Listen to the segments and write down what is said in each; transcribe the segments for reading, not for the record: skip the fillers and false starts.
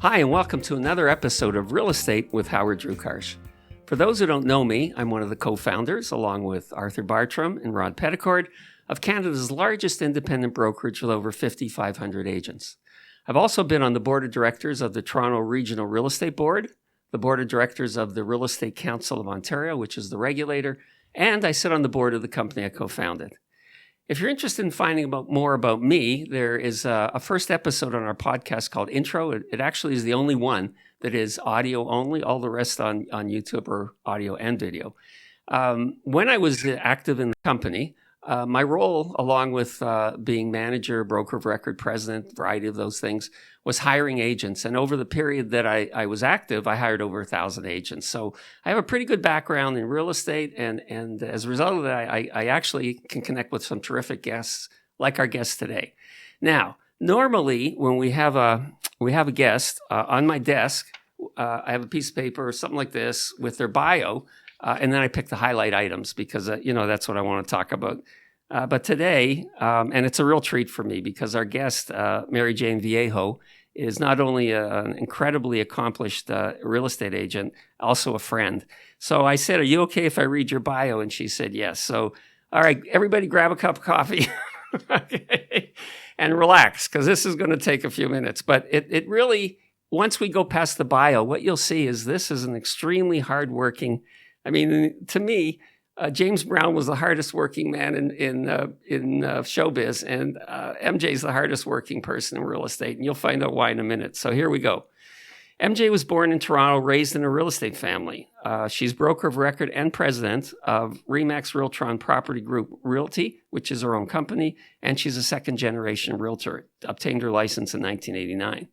Hi, and welcome to another episode of Real Estate with Howard Drukarsh. For those who don't know me, I'm one of the co-founders, along with Arthur Bartram and Rod Petticord, of Canada's largest independent brokerage with over 5,500 agents. I've also been on the board of directors of the Toronto Regional Real Estate Board, the board of directors of the Real Estate Council of Ontario, which is the regulator, and I sit on the board of the company I co-founded. If you're interested in finding more about me, there is a first episode on our podcast called Intro. It actually is the only one that is audio only. All the rest on YouTube are audio and video. When I was active in the company, my role, along with being manager, broker of record, president, variety of those things, was hiring agents. And over the period that I was active, I hired over 1,000 agents. So I have a pretty good background in real estate. And as a result of that, I actually can connect with some terrific guests like our guest today. Now, normally when we have a guest on my desk, I have a piece of paper or something like this with their bio. And then I pick the highlight items because, that's what I want to talk about. But today, and it's a real treat for me because our guest, Maryjane Viejo, is not only an incredibly accomplished real estate agent, also a friend. So I said, "Are you okay if I read your bio?" And she said, "Yes." So, all right, everybody grab a cup of coffee okay, and relax because this is going to take a few minutes. But it really, once we go past the bio, what you'll see is this is an extremely hardworking. I mean, to me, James Brown was the hardest working man in showbiz, and MJ is the hardest working person in real estate, and you'll find out why in a minute. So here we go. MJ was born in Toronto, raised in a real estate family. She's broker of record and president of Remax Realtor Property Group Realty, which is her own company, and she's a second-generation realtor. Obtained her license in 1989.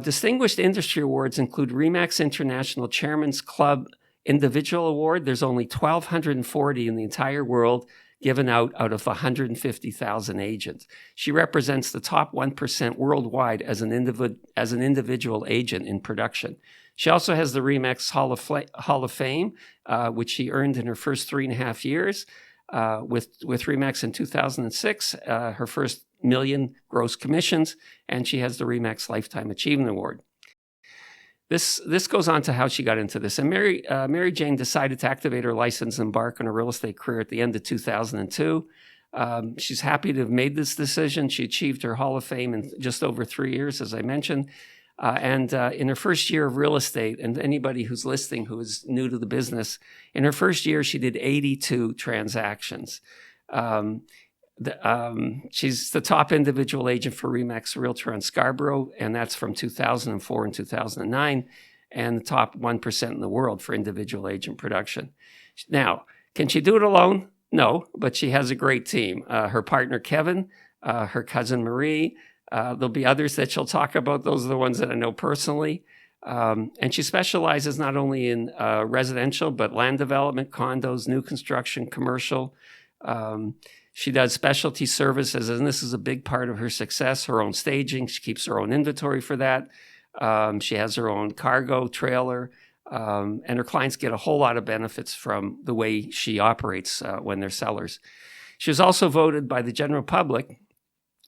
Distinguished industry awards include Remax International Chairman's Club Individual Award. There's only 1,240 in the entire world given out of 150,000 agents. She represents the top 1% worldwide as an individual agent in production. She also has the Remax Hall of Fame, which she earned in her first 3.5 years. With Remax in 2006, her first $1 million gross commissions, and she has the Remax Lifetime Achievement Award. This goes on to how she got into this. And Maryjane decided to activate her license and embark on a real estate career at the end of 2002. She's happy to have made this decision. She achieved her Hall of Fame in just over 3 years, as I mentioned. And in her first year of real estate, and anybody who's listening who is new to the business, in her first year, she did 82 transactions. She's the top individual agent for Remax Realtor on Scarborough, and that's from 2004 and 2009, and the top 1% in the world for individual agent production. Now, can she do it alone? No, but she has a great team. Her partner, Kevin, her cousin, Marie. There'll be others that she'll talk about. Those are the ones that I know personally. And she specializes not only in residential, but land development, condos, new construction, commercial. She does specialty services, and this is a big part of her success, her own staging. She keeps her own inventory for that. She has her own cargo trailer, and her clients get a whole lot of benefits from the way she operates when they're sellers. She was also voted by the general public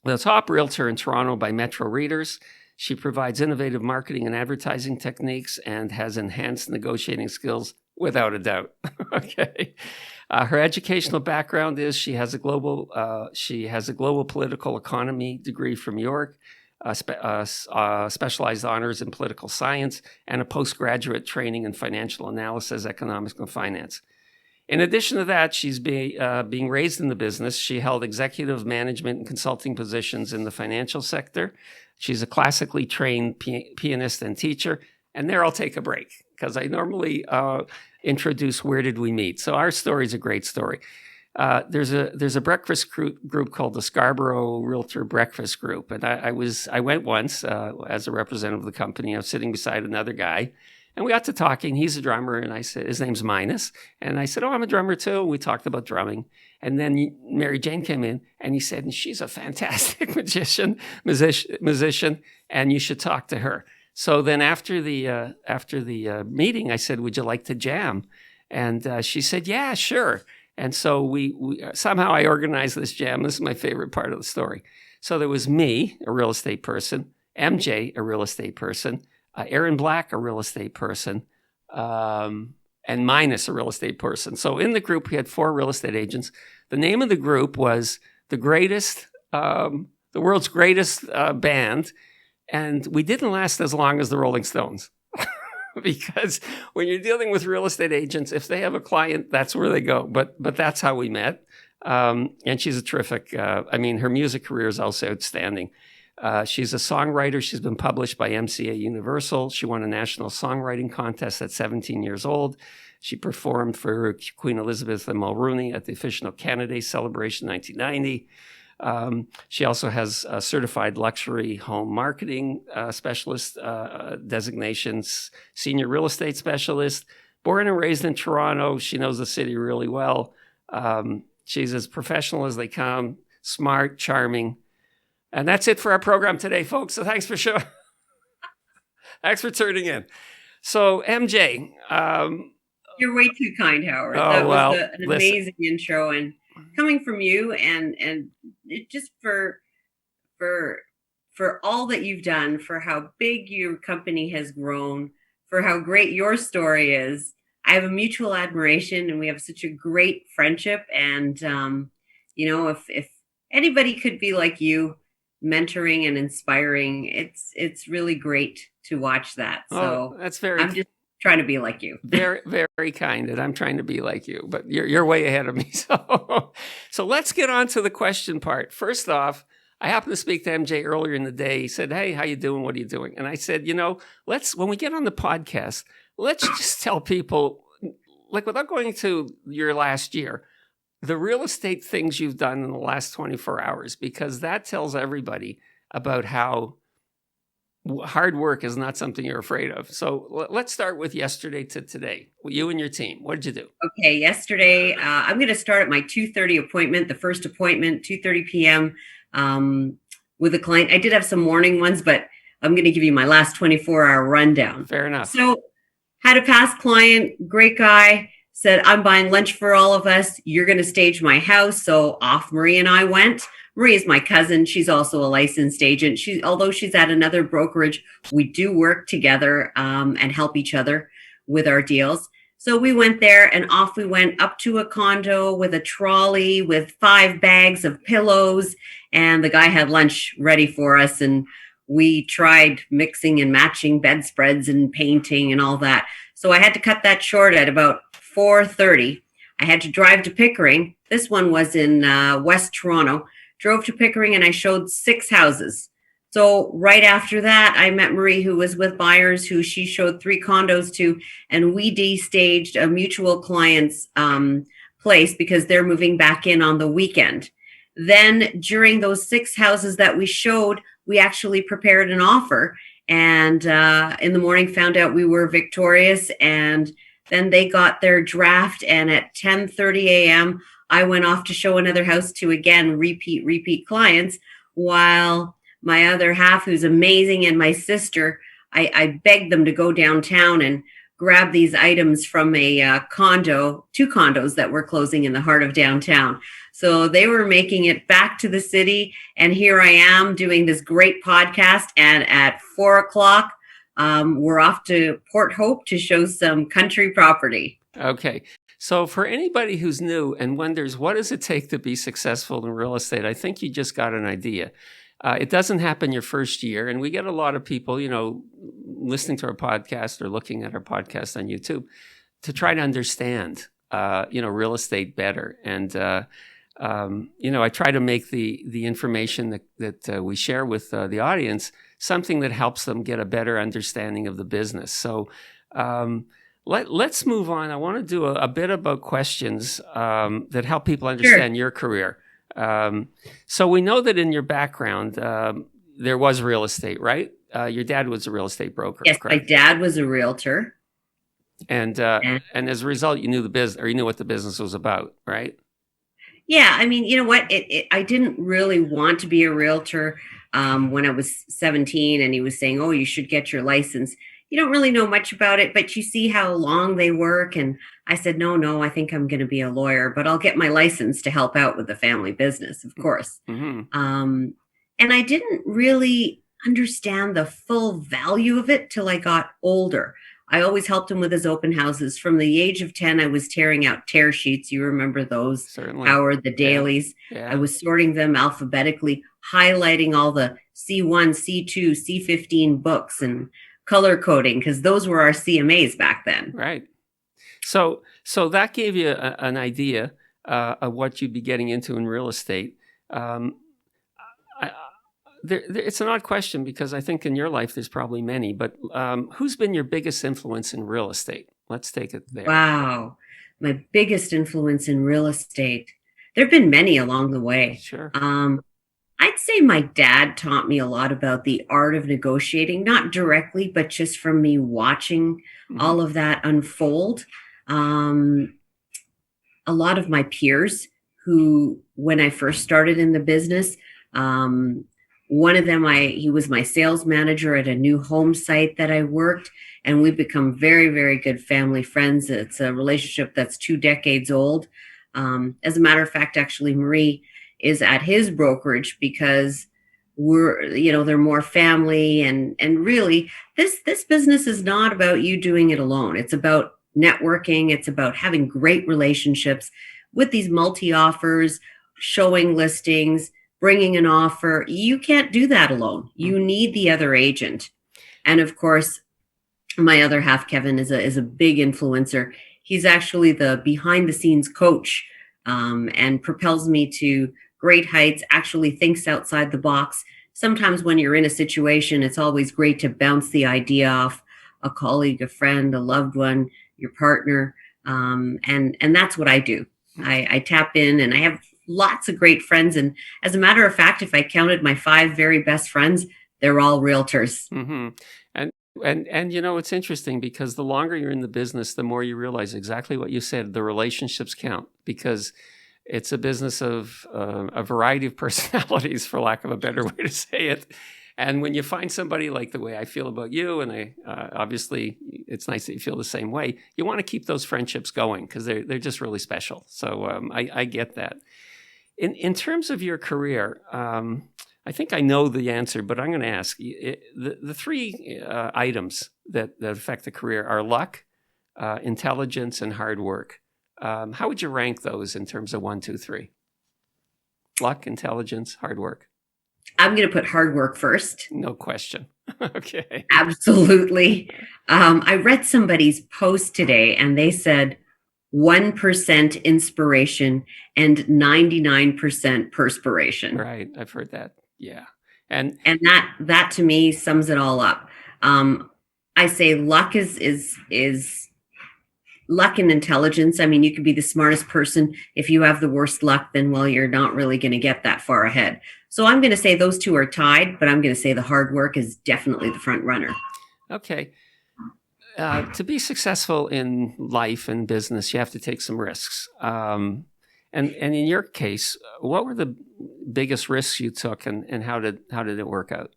the top realtor in Toronto by Metro Readers. She provides innovative marketing and advertising techniques and has enhanced negotiating skills without a doubt. Okay. Her educational background is she has a global political economy degree from York, specialized honors in political science, and a postgraduate training in financial analysis, economics, and finance. In addition to that, she's being raised in the business. She held executive management and consulting positions in the financial sector. She's a classically trained pianist and teacher. And there I'll take a break because I normally introduce Where Did We Meet? So our story is a great story. There's a breakfast group called the Scarborough Realtor Breakfast Group. And I went once as a representative of the company. I was sitting beside another guy. And we got to talking. He's a drummer, and I said, his name's Minus. And I said, "Oh, I'm a drummer too." We talked about drumming. And then Maryjane came in, and he said, "She's a fantastic musician, and you should talk to her." So then after the meeting, I said, "Would you like to jam?" And she said, "Yeah, sure." And so we somehow I organized this jam. This is my favorite part of the story. So there was me, a real estate person, MJ, a real estate person, Aaron Black, a real estate person, and Minus, a real estate person. So in the group, we had 4 real estate agents. The name of the group was the world's greatest band. And we didn't last as long as the Rolling Stones. Because when you're dealing with real estate agents, if they have a client, that's where they go. But that's how we met. And she's a terrific, her music career is also outstanding. She's a songwriter. She's been published by MCA Universal. She won a national songwriting contest at 17 years old. She performed for Queen Elizabeth and Mulrooney at the Official Canada Celebration 1990. She also has a certified luxury home marketing specialist designations, senior real estate specialist, born and raised in Toronto. She knows the city really well. She's as professional as they come, smart, charming. And that's it for our program today, folks. So thanks for tuning in. So MJ. You're way too kind, Howard. That was an amazing intro, and coming from you, and it just for all that you've done, for how big your company has grown, for how great your story is. I have a mutual admiration, and we have such a great friendship. And if anybody could be like you, mentoring and inspiring, it's really great to watch that. So that's very. I'm just trying to be like you. Very, very kind. And I'm trying to be like you, but you're way ahead of me. So let's get on to the question part. First off, I happened to speak to MJ earlier in the day. He said, "Hey, how you doing? What are you doing?" And I said, when we get on the podcast, let's just tell people, like, without going to your last year, the real estate things you've done in the last 24 hours, because that tells everybody about how hard work is not something you're afraid of. So let's start with yesterday to today. You and your team, what did you do? Okay, yesterday, I'm going to start at my 2:30 appointment, the first appointment, 2:30 p.m. With a client. I did have some morning ones, but I'm going to give you my last 24-hour rundown. Fair enough. So had a past client, great guy, said, "I'm buying lunch for all of us. You're going to stage my house." So off Marie and I went. Marie is my cousin. She's also a licensed agent. Although she's at another brokerage, we do work together and help each other with our deals. So we went there, and off we went up to a condo with a trolley with 5 bags of pillows. And the guy had lunch ready for us. And we tried mixing and matching bedspreads and painting and all that. So I had to cut that short at about 4:30. I had to drive to Pickering. This one was in West Toronto. Drove to Pickering, and I showed 6 houses. So right after that, I met Marie, who was with buyers, who she showed 3 condos to, and we de-staged a mutual client's place because they're moving back in on the weekend. Then during those 6 houses that we showed, we actually prepared an offer, and in the morning found out we were victorious, and then they got their draft, and at 10:30 a.m., I went off to show another house to, again, repeat clients, while my other half, who's amazing, and my sister, I begged them to go downtown and grab these items from a condo, 2 condos that were closing in the heart of downtown. So they were making it back to the city, and here I am doing this great podcast, and at 4:00, we're off to Port Hope to show some country property. Okay. So for anybody who's new and wonders, what does it take to be successful in real estate? I think you just got an idea. It doesn't happen your first year. And we get a lot of people, listening to our podcast or looking at our podcast on YouTube to try to understand, real estate better. And, I try to make the information that we share with the audience something that helps them get a better understanding of the business. So, let's move on. I want to do a bit about questions that help people understand your career. So we know that in your background, there was real estate, right? Your dad was a real estate broker. Yes, correct? My dad was a realtor. And as a result, you knew the business, or you knew what the business was about, right? Yeah, I mean, you know what? I didn't really want to be a realtor when I was 17, and he was saying, "Oh, you should get your license." you don't really know much about it, but you see how long they work. And I said, no, I think I'm going to be a lawyer, but I'll get my license to help out with the family business, of course. Mm-hmm. And I didn't really understand the full value of it till I got older. I always helped him with his open houses. From the age of 10, I was tearing out tear sheets. You remember those, Certainly. Howard, the dailies. Yeah. I was sorting them alphabetically, highlighting all the C1, C2, C15 books and color coding, because those were our CMAs back then. Right. So that gave you an idea of what you'd be getting into in real estate. It's an odd question because I think in your life there's probably many, but who's been your biggest influence in real estate? Let's take it there. Wow. My biggest influence in real estate. There have been many along the way. Sure. I'd say my dad taught me a lot about the art of negotiating, not directly, but just from me watching all of that unfold. A lot of my peers who, when I first started in the business, one of them, he was my sales manager at a new home site that I worked, and we've become very, very good family friends. It's a relationship that's 2 decades old. As a matter of fact, actually, Marie is at his brokerage because they're more family, and really this business is not about you doing it alone. It's about networking. It's about having great relationships with these multi-offers, showing listings, bringing an offer. You can't do that alone. You need the other agent. And of course, my other half, Kevin, is a big influencer. He's actually the behind the scenes coach, and propels me to great heights, actually thinks outside the box. Sometimes when you're in a situation, it's always great to bounce the idea off a colleague, a friend, a loved one, your partner. And that's what I do. I tap in, and I have lots of great friends. And as a matter of fact, if I counted my 5 very best friends, they're all realtors. Mm-hmm. And it's interesting because the longer you're in the business, the more you realize exactly what you said. The relationships count because it's a business of a variety of personalities, for lack of a better way to say it. And when you find somebody like the way I feel about you, and obviously it's nice that you feel the same way, you want to keep those friendships going because they're just really special. So I get that. In terms of your career, I think I know the answer, but I'm going to ask you. The 3 items that affect the career are luck, intelligence, and hard work. How would you rank those in terms of 1, 2, 3? Luck, intelligence, hard work. I'm going to put hard work first. No question. Okay. Absolutely. I read somebody's post today, and they said 1% inspiration and 99% perspiration. Right. I've heard that. Yeah. And that to me sums it all up. I say luck is luck and intelligence. I mean, you could be the smartest person. If you have the worst luck, then, well, you're not really going to get that far ahead. So I'm going to say those 2 are tied, but I'm going to say the hard work is definitely the front runner. Okay. To be successful in life and business, you have to take some risks. And in your case, what were the biggest risks you took, and how did it work out?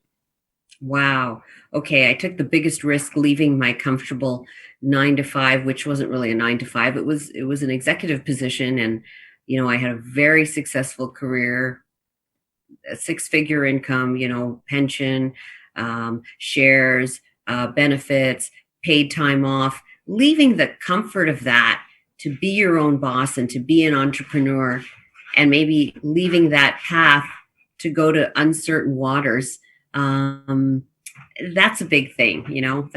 Wow. Okay. I took the biggest risk leaving my comfortable 9 to 5, which wasn't really a 9 to 5. It was an executive position. And, I had a very successful career, a 6-figure income, pension, shares, benefits, paid time off, leaving the comfort of that to be your own boss and to be an entrepreneur, and maybe leaving that path to go to uncertain waters. That's a big thing,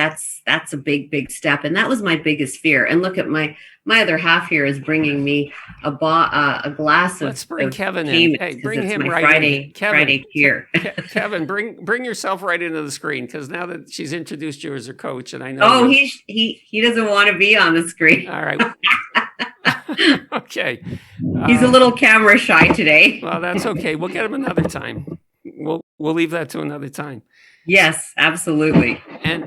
that's a big step. And that was my biggest fear. And look at my other half here is bringing me a glass of. Let's bring Kevin in. Hey, bring him right Friday, in. Kevin, Friday here. Kevin, bring yourself right into the screen, because now that she's introduced you as her coach, and I know. Oh, he doesn't want to be on the screen. All right. Okay. He's a little camera shy today. Well, that's okay. We'll get him another time. We'll leave that to another time. Yes, absolutely. And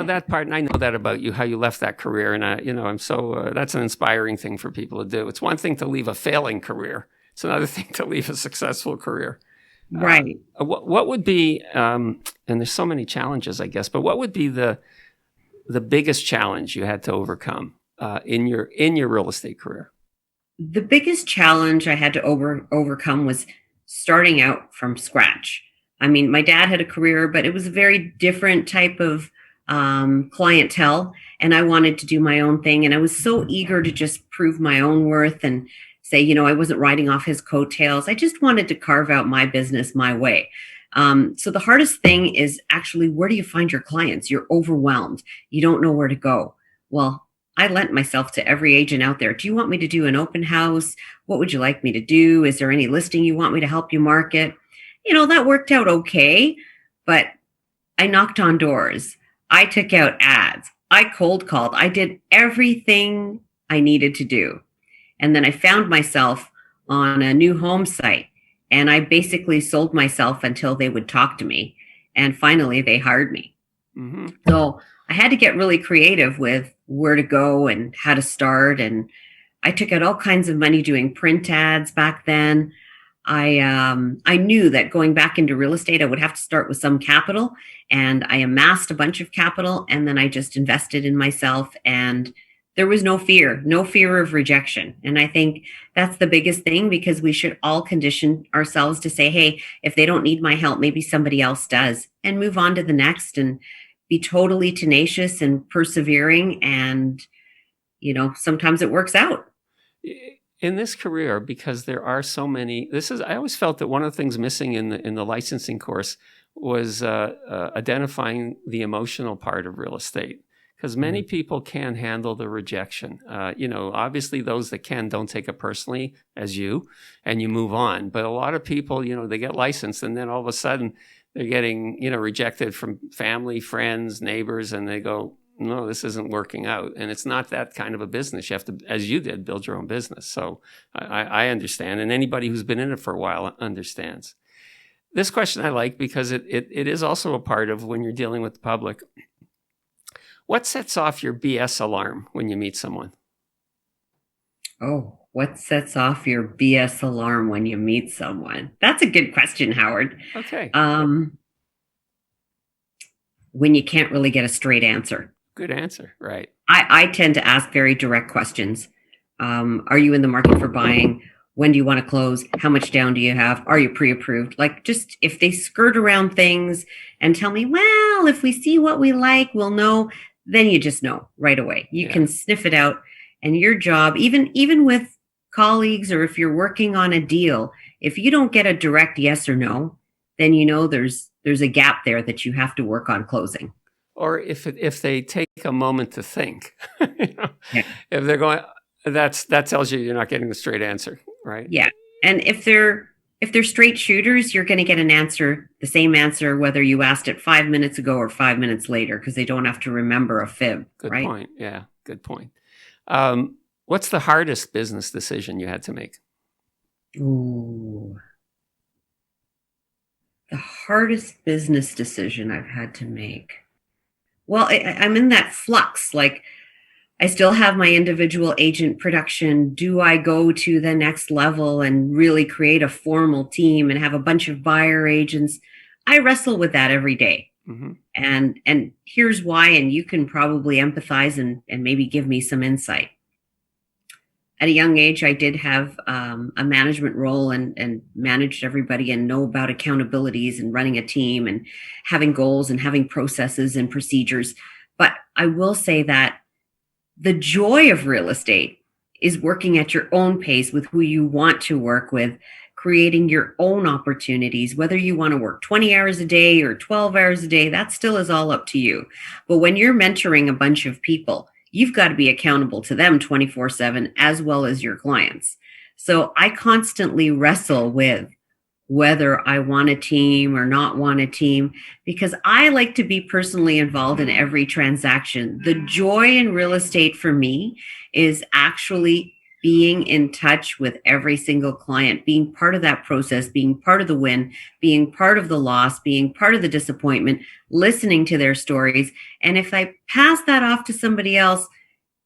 that part, and I know that about you, how you left that career, and I'm so that's an inspiring thing for people to do. It's one thing to leave a failing career; it's another thing to leave a successful career. Right. What would be, and there's so many challenges, I guess, but what would be the the biggest challenge you had to overcome in your real estate career? The biggest challenge I had to overcome was starting out from scratch. I mean, my dad had a career, but it was a very different type of clientele, and I wanted to do my own thing. And I was so eager to just prove my own worth and say, I wasn't riding off his coattails. I just wanted to carve out my business my way. So the hardest thing is actually, where do you find your clients? You're overwhelmed. You don't know where to go. Well, I lent myself to every agent out there. Do you want me to do an open house? What would you like me to do? Is there any listing you want me to help you market? That worked out okay, but I knocked on doors. I took out ads. I cold called. I did everything I needed to do. And then I found myself on a new home site, and I basically sold myself until they would talk to me. And finally, they hired me. Mm-hmm. So I had to get really creative with where to go and how to start. And I took out all kinds of money doing print ads back then. I knew that going back into real estate, I would have to start with some capital, and I amassed a bunch of capital, and then I just invested in myself, and there was no fear of rejection. And I think that's the biggest thing, because we should all condition ourselves to say, hey, if they don't need my help, maybe somebody else does, and move on to the next and be totally tenacious and persevering. And, sometimes it works out. In this career, because there are so many, I always felt that one of the things missing in the licensing course was identifying the emotional part of real estate, because many people can handle the rejection. Obviously those that can don't take it personally, as you, and you move on. But a lot of people, they get licensed, and then all of a sudden they're getting, rejected from family, friends, neighbors, and they go, no, this isn't working out. And it's not that kind of a business. You have to, as you did, build your own business. So I understand. And anybody who's been in it for a while understands. This question I like, because it is also a part of when you're dealing with the public. What sets off your BS alarm when you meet someone? Oh, what sets off your BS alarm when you meet someone? That's a good question, Howard. Okay. When you can't really get a straight answer. Good answer, right. I tend to ask very direct questions. Are you in the market for buying? When do you want to close? How much down do you have? Are you pre-approved? Like, just if they skirt around things and tell me, well, if we see what we like, we'll know, then you just know right away. You can sniff it out. And your job, even with colleagues, or if you're working on a deal, if you don't get a direct yes or no, then there's a gap there that you have to work on closing. Or if they take a moment to think, if they're going, that tells you you're not getting the straight answer, right? Yeah. And if they're straight shooters, you're going to get the same answer, whether you asked it 5 minutes ago or 5 minutes later, because they don't have to remember a fib. Good right? point. Yeah, good point. What's the hardest business decision you had to make? Ooh. The hardest business decision I've had to make. Well, I'm in that flux. Like, I still have my individual agent production. Do I go to the next level and really create a formal team and have a bunch of buyer agents? I wrestle with that every day. Mm-hmm. And here's why, and you can probably empathize and maybe give me some insight. At a young age, I did have a management role and managed everybody and know about accountabilities and running a team and having goals and having processes and procedures. But I will say that the joy of real estate is working at your own pace with who you want to work with, creating your own opportunities, whether you want to work 20 hours a day or 12 hours a day, that still is all up to you. But when you're mentoring a bunch of people, you've got to be accountable to them 24/7, as well as your clients. So I constantly wrestle with whether I want a team or not want a team, because I like to be personally involved in every transaction. The joy in real estate for me is actually being in touch with every single client, being part of that process, being part of the win, being part of the loss, being part of the disappointment, listening to their stories. And if I pass that off to somebody else,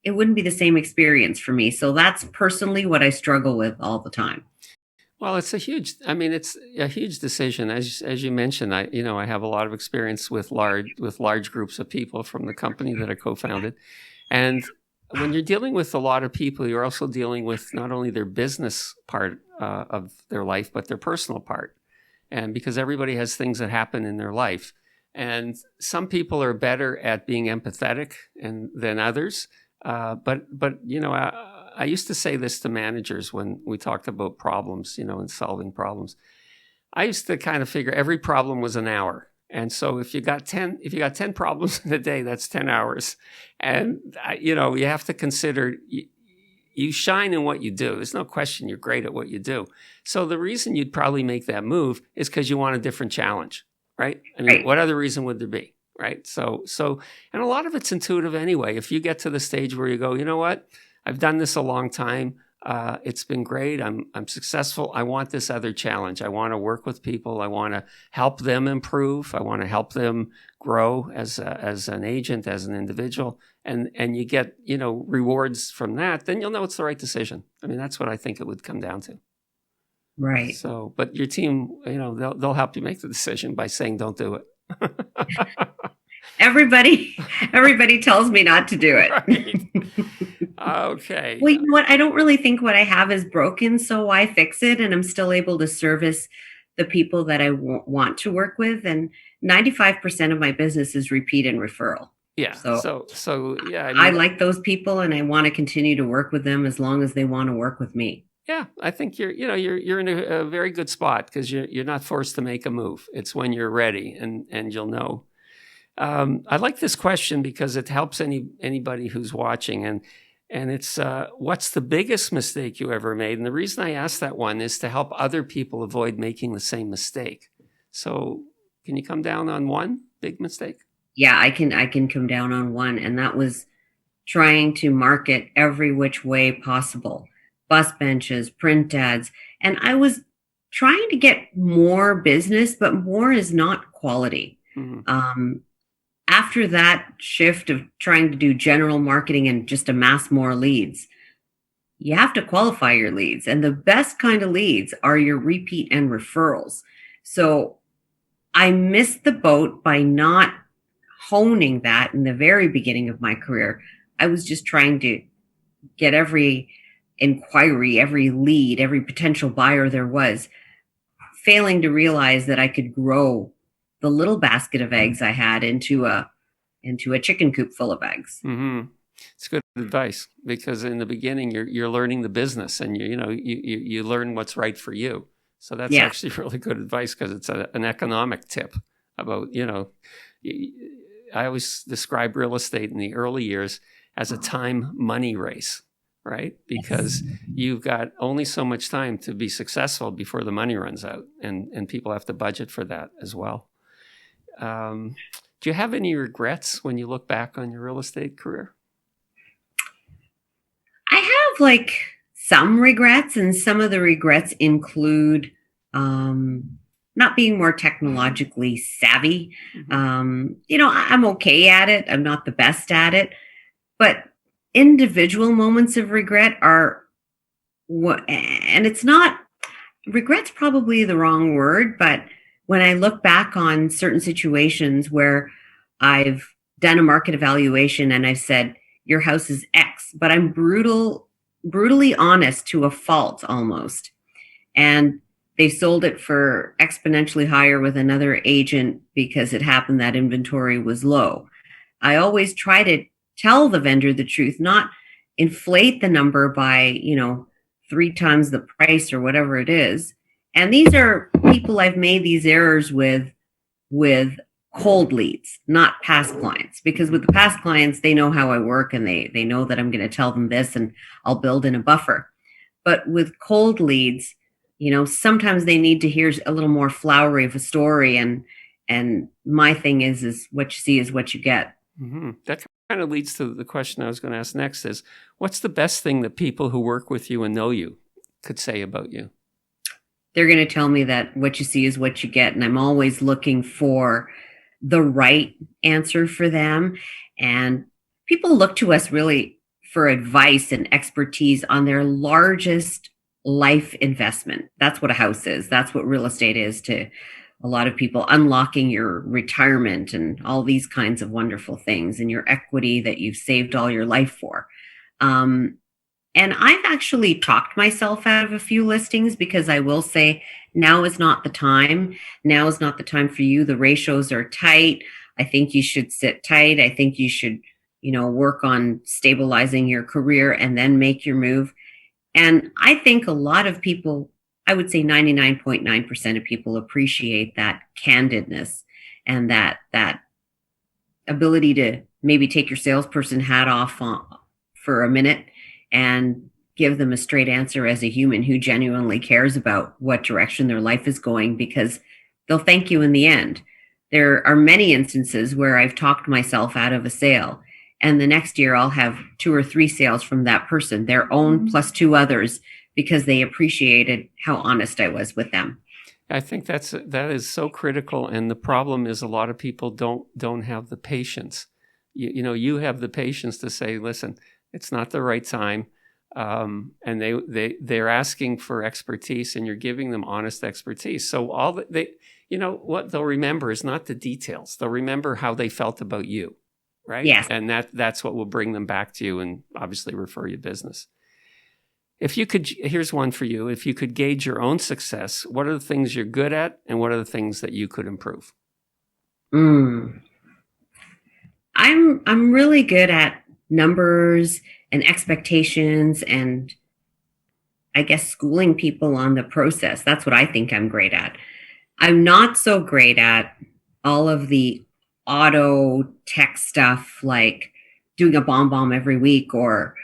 it wouldn't be the same experience for me. So that's personally what I struggle with all the time. Well, it's a huge decision. As you mentioned, I have a lot of experience with large groups of people from the company that I co-founded. And when you're dealing with a lot of people, you're also dealing with not only their business part of their life, but their personal part. And because everybody has things that happen in their life. And some people are better at being empathetic than others. But I used to say this to managers when we talked about problems, and solving problems. I used to kind of figure every problem was an hour. And so if you got 10 problems in a day, that's 10 hours. And, you have to consider you shine in what you do. There's no question you're great at what you do. So the reason you'd probably make that move is because you want a different challenge, right? I mean, What other reason would there be, right? So, and a lot of it's intuitive anyway. If you get to the stage where you go, you know what? I've done this a long time. It's been great. I'm successful. I want this other challenge. I want to work with people. I want to help them improve. I want to help them grow as an agent, as an individual, and you get rewards from that. Then you'll know it's the right decision. I mean, that's what I think it would come down to. Right. So, but your team, they'll help you make the decision by saying, "Don't do it." Everybody tells me not to do it. Right. Okay. Well, you know what? I don't really think what I have is broken, so why fix it? And I'm still able to service the people that I want to work with. And 95% of my business is repeat and referral. Yeah. So yeah. I like those people, and I want to continue to work with them as long as they want to work with me. Yeah, I think you're in a very good spot because you're not forced to make a move. It's when you're ready, and you'll know. I like this question because it helps anybody who's watching, and it's what's the biggest mistake you ever made? And the reason I ask that one is to help other people avoid making the same mistake. So, can you come down on one big mistake? Yeah, I can come down on one, and that was trying to market every which way possible. Bus benches, print ads, and I was trying to get more business, but more is not quality. Mm-hmm. After that shift of trying to do general marketing and just amass more leads, you have to qualify your leads. And the best kind of leads are your repeat and referrals. So I missed the boat by not honing that in the very beginning of my career. I was just trying to get every inquiry, every lead, every potential buyer there was, failing to realize that I could grow the little basket of eggs I had into a chicken coop full of eggs. Mm-hmm. It's good advice because in the beginning you're learning the business and you learn what's right for you. So that's actually really good advice because it's an economic tip about I always describe real estate in the early years as a time money race, right? Because you've got only so much time to be successful before the money runs out, and people have to budget for that as well. Do you have any regrets when you look back on your real estate career? I have some regrets, and some of the regrets include not being more technologically savvy. Mm-hmm. I'm okay at it. I'm not the best at it, but individual moments of regret are what, and it's not, regret's probably the wrong word, but when I look back on certain situations where I've done a market evaluation and I've said, your house is X, but I'm brutally honest to a fault almost. And they sold it for exponentially higher with another agent because it happened that inventory was low. I always try to tell the vendor the truth, not inflate the number by, 3 times the price or whatever it is. And these are people I've made these errors with cold leads, not past clients. Because with the past clients, they know how I work and they know that I'm going to tell them this and I'll build in a buffer. But with cold leads, sometimes they need to hear a little more flowery of a story. And my thing is what you see is what you get. Mm-hmm. That kind of leads to the question I was going to ask next is, what's the best thing that people who work with you and know you could say about you? They're going to tell me that what you see is what you get. And I'm always looking for the right answer for them. And people look to us really for advice and expertise on their largest life investment. That's what a house is. That's what real estate is to a lot of people, unlocking your retirement and all these kinds of wonderful things and your equity that you've saved all your life for. Um, and I've actually talked myself out of a few listings because I will say now is not the time. Now is not the time for you. The ratios are tight. I think you should sit tight. I think you should, work on stabilizing your career and then make your move. And I think a lot of people, I would say 99.9% of people appreciate that candidness and that ability to maybe take your salesperson hat off for a minute and give them a straight answer as a human who genuinely cares about what direction their life is going, because they'll thank you in the end. There are many instances where I've talked myself out of a sale, and the next year I'll have 2 or 3 sales from that person, their own plus 2 others, because they appreciated how honest I was with them. I think that is so critical, and the problem is a lot of people don't have the patience. You have the patience to say, listen, it's not the right time, and they're asking for expertise, and you're giving them honest expertise. So all that what they'll remember is not the details. They'll remember how they felt about you, right? Yes. And that's what will bring them back to you and obviously refer you business. If you could, here's one for you. If you could gauge your own success, what are the things you're good at, and what are the things that you could improve? I'm really good at numbers and expectations, and I guess schooling people on the process. That's what I think I'm great at. I'm not so great at all of the auto tech stuff, like doing a bomb every week or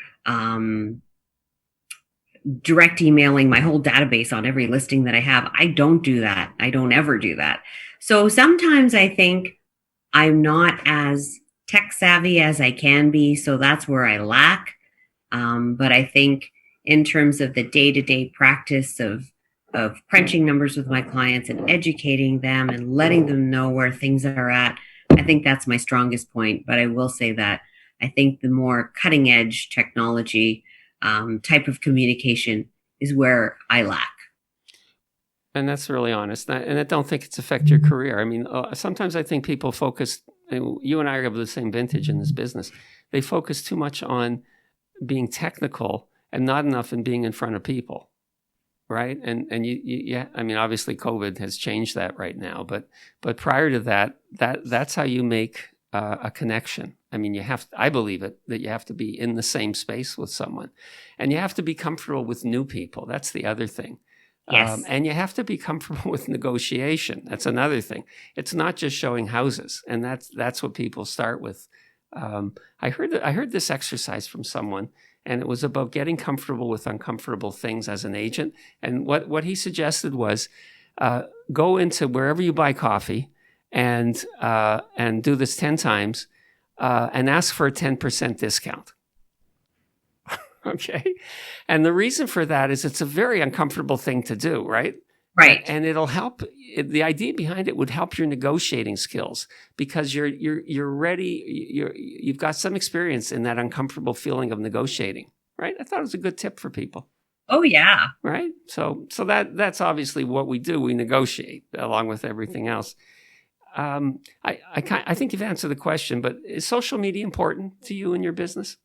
direct emailing my whole database on every listing that I have. I don't do that. I don't ever do that. So sometimes I think I'm not as tech savvy as I can be. So that's where I lack. But I think in terms of the day-to-day practice of crunching numbers with my clients and educating them and letting them know where things are at, I think that's my strongest point. But I will say that I think the more cutting edge technology type of communication is where I lack. And that's really honest. And I don't think it's affect your career. I mean, sometimes I think people focus, you and I are of the same vintage in this business. They focus too much on being technical and not enough in being in front of people. Right. And I mean, obviously COVID has changed that right now, but prior to that's how you make a connection. I mean, I believe that you have to be in the same space with someone, and you have to be comfortable with new people. That's the other thing. Yes. And you have to be comfortable with negotiation. That's another thing. It's not just showing houses, and that's what people start with. I heard this exercise from someone, and it was about getting comfortable with uncomfortable things as an agent. And what he suggested was go into wherever you buy coffee and do this 10 times and ask for a 10% discount. Okay. And the reason for that is it's a very uncomfortable thing to do, right? Right. And it'll help. The idea behind it would help your negotiating skills, because you're ready. You've got some experience in that uncomfortable feeling of negotiating, right? I thought it was a good tip for people. Oh yeah. Right. So that's obviously what we do. We negotiate along with everything else. I think you've answered the question, but is social media important to you in your business?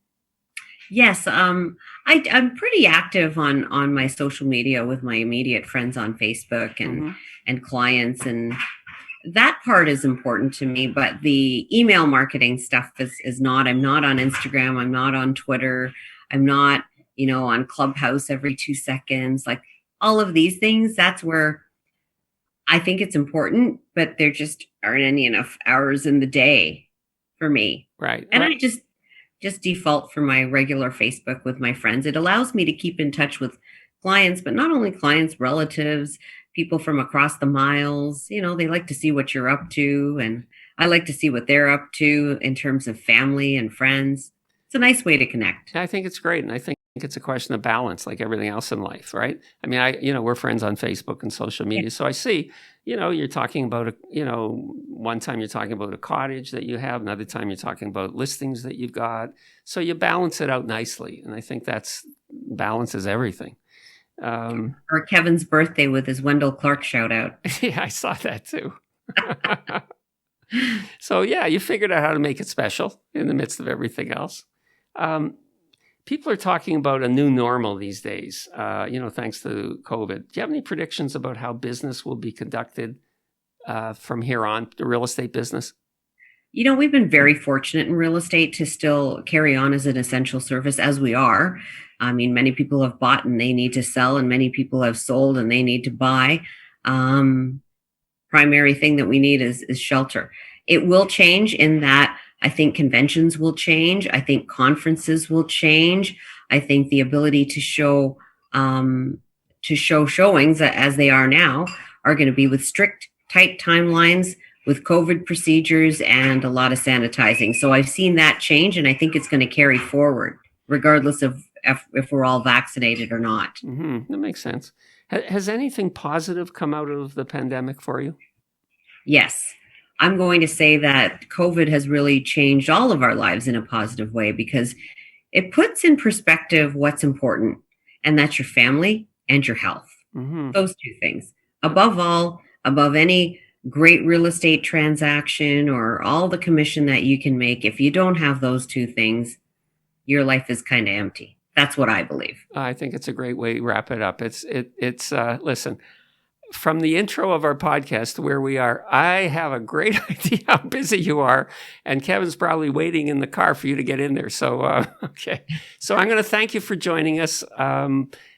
Yes, I'm pretty active on my social media with my immediate friends on Facebook and clients, and that part is important to me. But the email marketing stuff is not. I'm not on Instagram. I'm not on Twitter. I'm not, on Clubhouse every 2 seconds. Like all of these things, that's where I think it's important, but there just aren't any enough hours in the day for me. Right. And I just default for my regular Facebook with my friends. It allows me to keep in touch with clients, but not only clients, relatives, people from across the miles. They like to see what you're up to, and I like to see what they're up to in terms of family and friends. It's a nice way to connect. I think it's great. And I think it's a question of balance, like everything else in life, right? I mean, we're friends on Facebook and social media. Yeah. So I see, you're talking about, one time you're talking about a cottage that you have, another time you're talking about listings that you've got. So you balance it out nicely. And I think balance is everything. Or Kevin's birthday with his Wendell Clark shout out. Yeah, I saw that too. So yeah, you figured out how to make it special in the midst of everything else. People are talking about a new normal these days, thanks to COVID. Do you have any predictions about how business will be conducted from here on, the real estate business? We've been very fortunate in real estate to still carry on as an essential service as we are. I mean, many people have bought and they need to sell, and many people have sold and they need to buy. Primary thing that we need is shelter. It will change in that I think conventions will change. I think conferences will change. I think the ability to show showings as they are now are going to be with strict, tight timelines, with COVID procedures and a lot of sanitizing. So I've seen that change, and I think it's going to carry forward, regardless of if we're all vaccinated or not. Mm-hmm. That makes sense. Has anything positive come out of the pandemic for you? Yes. I'm going to say that COVID has really changed all of our lives in a positive way, because it puts in perspective what's important, and that's your family and your health. Mm-hmm. Those two things. Above all, above any great real estate transaction or all the commission that you can make, if you don't have those two things, your life is kind of empty. That's what I believe. I think it's a great way to wrap it up. Listen, from the intro of our podcast to where we are, I have a great idea how busy you are, and Kevin's probably waiting in the car for you to get in there. So, okay. So I'm going to thank you for joining us.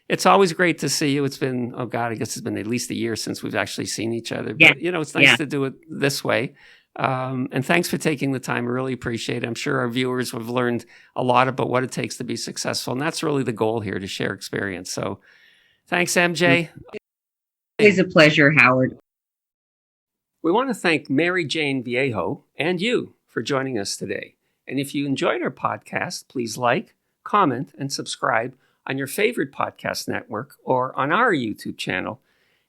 It's always great to see you. It's been, I guess it's been at least a year since we've actually seen each other. But, it's nice to do it this way. And thanks for taking the time. I really appreciate it. I'm sure our viewers have learned a lot about what it takes to be successful. And that's really the goal here, to share experience. So thanks, MJ. It's a pleasure, Howard. We want to thank Maryjane Viejo and you for joining us today. And if you enjoyed our podcast, please like, comment, and subscribe on your favorite podcast network or on our YouTube channel.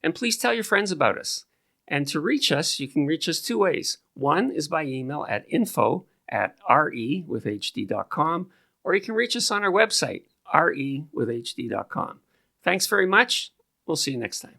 And please tell your friends about us. And to reach us, you can reach us two ways. One is by email at info@rewithhd.com, or you can reach us on our website, rewithhd.com. Thanks very much. We'll see you next time.